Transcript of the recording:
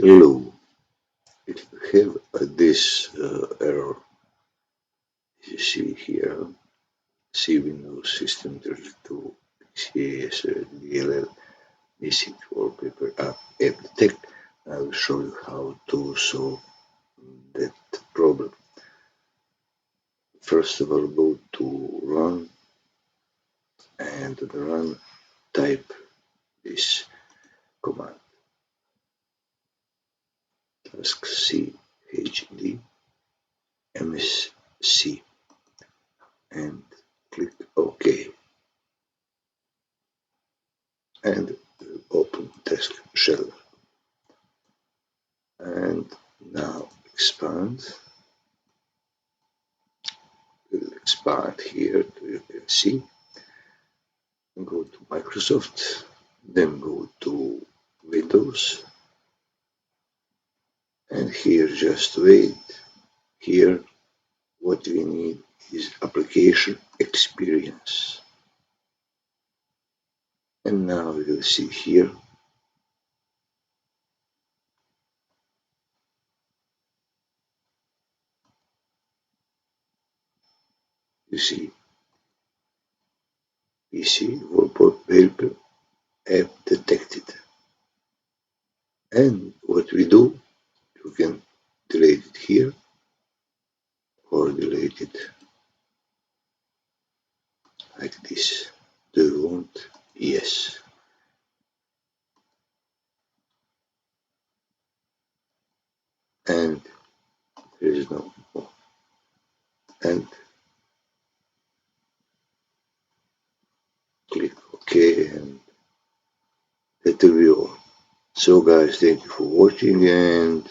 Hello, if you have this error, you see here, see Windows System 32 PcaSvc.dll missing wallpaper app detect. I will show you how to solve that problem. First of all, go to Run, and to the Run type this command taskchd msc and click OK and open task shell. And now expand. We'll expand here, you can see. Go to Microsoft, then go to Windows, and here just wait. Here what we need is application experience. And now we will see here you see PcaWallpaper app detected. And what we do, you can delete it here or delete it like this. Do you want? Yes. And there is no more. And click OK, and that will be all. So guys, thank you for watching, and